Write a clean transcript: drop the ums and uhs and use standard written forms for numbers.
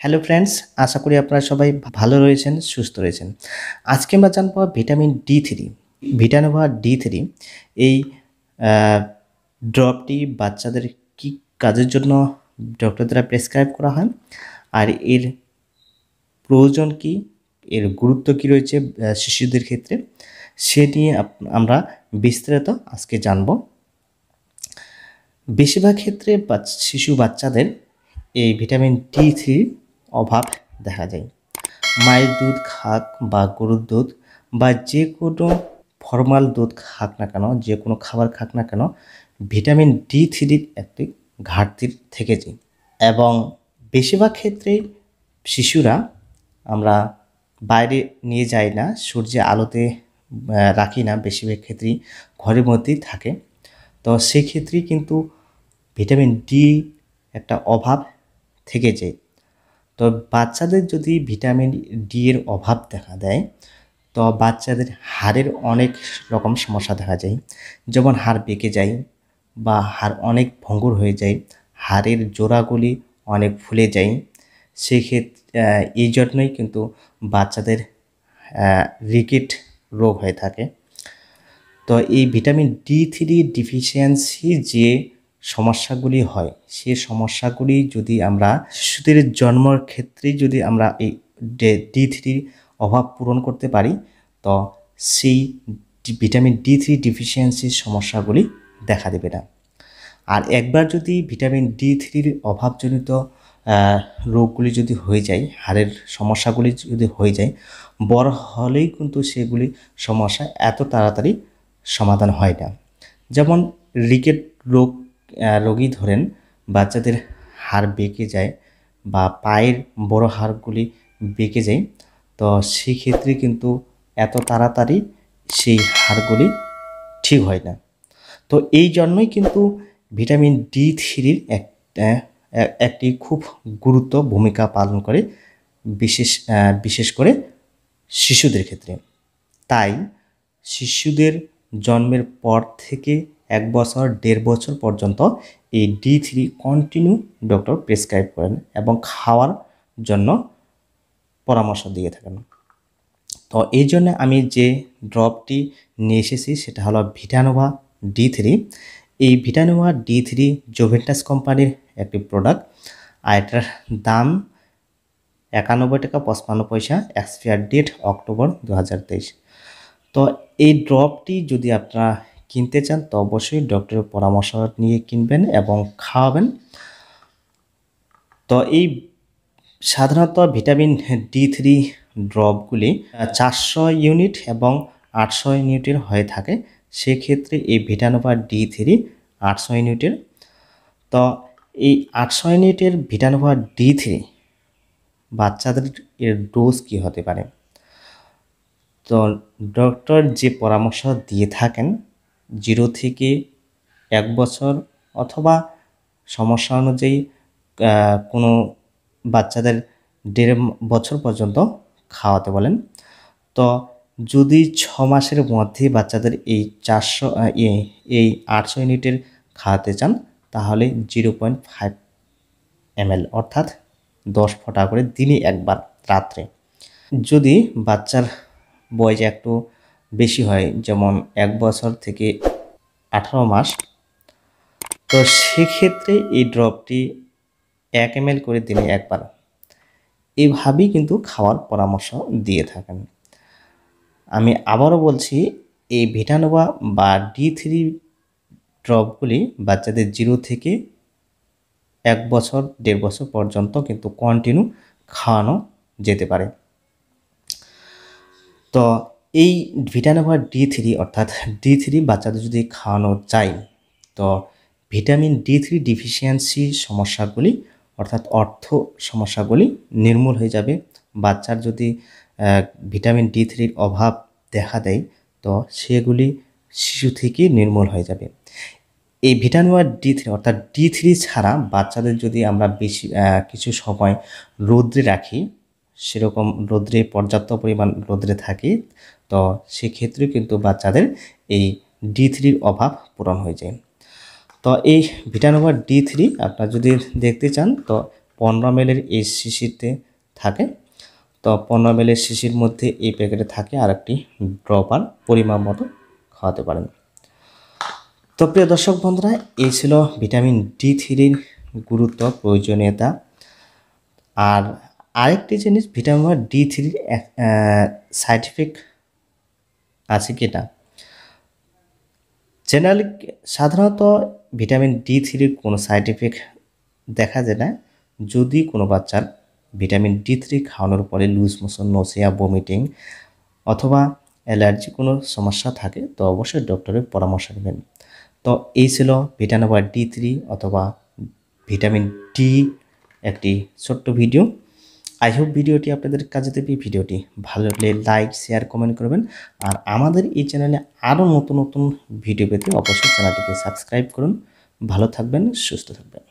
Hello friends, আশা করি আপনারা সবাই ভালো রয়েছেন, সুস্থ রয়েছেন। আজকে আমরা জানবো ভিটামিন ডি3, ভিটানোভা ডি3। এই ড্রপটি বাচ্চাদের কি কাজের জন্য ডক্টর দ্বারা প্রেসক্রাইব করা হয়, আর এর প্রয়োজন কি, এর গুরুত্ব কি রয়েছে শিশুদের ক্ষেত্রে, সে নিয়ে আমরা বিস্তারিত আজকে জানব। বেশিরভাগ ক্ষেত্রে শিশু বাচ্চাদের এই ভিটামিন ডি3 অভাব দেখা যায়। মায়ের দুধ খাক বা গরুর দুধ বা যে কোনো ফর্মাল দুধ খাক না কেন, যে কোনো খাবার খাক না কেন, ভিটামিন ডি3 একটি ঘাটতির থেকে যায়। এবং বেশিরভাগ ক্ষেত্রেই শিশুরা আমরা বাইরে নিয়ে যাই না, সূর্যে আলোতে রাখি না, বেশিরভাগ ক্ষেত্রেই ঘরের মধ্যেই থাকে। তো সেক্ষেত্রেই কিন্তু ভিটামিন ডি একটা অভাব থেকে যায়। তো বাচ্চাদের যদি ভিটামিন ডি এর অভাব দেখা দেয়, তো বাচ্চাদের হাড়ের অনেক রকম সমস্যা দেখা যায়। যেমন হাড় বেঁকে যায় বা হাড় অনেক ভঙ্গুর হয়ে যায়, হাড়ের জোড়াগুলি অনেক ফুলে যায়। সেক্ষেত্রে এই জন্যই কিন্তু বাচ্চাদের রিকেট রোগ হয়ে থাকে। তো এই ভিটামিন ডি3 ডিফিসিয়েন্সি যে সমস্যাগুলি হয়, সেই সমস্যাগুলি যদি আমরা শিশুদের জন্মের ক্ষেত্রে যদি আমরা এই ডি3 অভাব পূরণ করতে পারি, তো সেই ভিটামিন ডি3 ডিফিসিয়েন্সির সমস্যাগুলি দেখা দেবে না। আর একবার যদি ভিটামিন ডি3 অভাবজনিত রোগগুলি যদি হয়ে যায়, হাড়ের সমস্যাগুলি যদি হয়ে যায়, বড় হলেই কিন্তু সেগুলি সমস্যা এত তাড়াতাড়ি সমাধান হয় না। যেমন রিকেট রোগী ধরেন, বাচ্চাদের হাড় বেঁকে যায় বা পায়ের বড় হাড়গুলি বেঁকে যায়, তো সেক্ষেত্রে কিন্তু এত তাড়াতাড়ি সেই হাড়গুলি ঠিক হয় না। তো এই জন্যই কিন্তু ভিটামিন ডি3 একটি খুব গুরুত্ব ভূমিকা পালন করে, বিশেষ করে শিশুদের ক্ষেত্রে। তাই শিশুদের জন্মের পর থেকে 1 বছর 1.5 বছর পর্যন্ত এই ডি3 কন্টিনিউ ডক্টর প্রেসক্রাইব করেন এবং খাওয়ার জন্য পরামর্শ দিয়ে থাকেন। তো এই জন্য আমি যে ড্রপটি নিয়ে এসেছি সেটা হলো ভিটানোভা ডি3। এই ভিটানোভা ডি3 জোভেন্টাস কোম্পানির একটি প্রোডাক্ট, আর এটার দাম 91 টাকা 55 পয়সা, এক্সপায়ার ডেট অক্টোবর 2023। তো এই ড্রপটি যদি আপনারা কিনতে চান, তো অবশ্যই ডক্টরের পরামর্শ নিয়ে কিনবেন এবং খাওয়াবেন। তো এই সাধারণত ভিটামিন ডি3 ড্রপগুলি 400 ইউনিট এবং 800 ইউনিটের হয়ে থাকে। সেক্ষেত্রে এই ভিটানোভা ডি3 800 ইউনিটের। তো এই 800 ইউনিটের ভিটানোভা ডি3 বাচ্চাদের এর ডোজ কী হতে পারে? তো ডক্টর যে পরামর্শ দিয়ে থাকেন 0 থেকে 1 বছর অথবা সমস্যা অনুযায়ী কোনো বাচ্চাদের 1.5 বছর পর্যন্ত খাওয়াতে বলেন। তো যদি 6 মাসের মধ্যে বাচ্চাদের এই 800 ইউনিটের খাওয়াতে চান, তাহলে 0.5 ml অর্থাৎ 10 ফোঁটা করে দিনে একবার রাত্রে। যদি বাচ্চার বয়স একটু বেশি হয়, যেমন 1 বছর থেকে 18 মাস, তো সেক্ষেত্রে এই ড্রপটি 1 ml করে দিনে একবার এইভাবেই কিন্তু খাওয়ার পরামর্শ দিয়ে থাকেন। আমি আবারও বলছি, এই ভিটানোভা বা ডি3 ড্রপগুলি বাচ্চাদের 0 থেকে 1 বছর 1.5 বছর পর্যন্ত কিন্তু কন্টিনিউ খাওয়ানো যেতে পারে। তো এই ভিটানোভা ডি3 অর্থাৎ ডি3 বাচ্চাদের যদি খাওয়ানো যায়, তো ভিটামিন ডি3 ডিফিসিয়েন্সি সমস্যাগুলি অর্থাৎ সমস্যাগুলি নির্মূল হয়ে যাবে। বাচ্চার যদি ভিটামিন ডি3 অভাব দেখা দেয়, তো সেগুলি শিশু থেকে নির্মূল হয়ে যাবে। এই ভিটানোভা ডি3 অর্থাৎ ডি3 ছাড়া বাচ্চাদের যদি আমরা বেশি কিছু সময় রৌদ্রে রাখি, সেরকম রৌদ্রে পর্যাপ্ত পরিমাণ রৌদ্রে থাকি, তো সেক্ষেত্রে কিন্তু বাচ্চাদের এই ডি3 অভাব পূরণ হয়ে যায়। তো এই ভিটানোভা ডি3 আপনারা যদি দেখতে চান, তো 15 ml এই শিশিতে থাকে। তো 15 ml শিশির মধ্যে এই প্যাকেটে থাকে আরেকটি ড্রপার, পরিমাপ মতো খাওয়াতে পারেন। তো প্রিয় দর্শক বন্ধুরা, এই ছিল ভিটামিন D3 গুরুত্ব, প্রয়োজনীয়তা। আর আরেকটি জিনিস, ভিটামিন D3 সাইড ইফেক্ট আছে কিনা। জেনারেলি সাধারণত ভিটামিন D3 কোনো সাইড ইফেক্ট দেখা যায় না। যদি কোনো বাচ্চার ভিটামিন D3 খাওয়ানোর পরে লুজ মোশন, নসিয়া, বমিটিং অথবা অ্যালার্জি কোনো সমস্যা থাকে তো অবশ্যই ডক্টরের পরামর্শ নেবেন। তো এই ছিল ভিটানোভা D3 অথবা ভিটামিন ডি একটি ছোট্ট ভিডিও। আই হোপ ভিডিওটি আপনাদের কাজে দেবে। ভিডিওটি ভালো লাগলে লাইক, শেয়ার, কমেন্ট করবেন। আর আমাদের এই চ্যানেলে আরও নতুন নতুন ভিডিও পেতে অবশ্যই চ্যানেলটিকে সাবস্ক্রাইব করুন। ভালো থাকবেন, সুস্থ থাকবেন।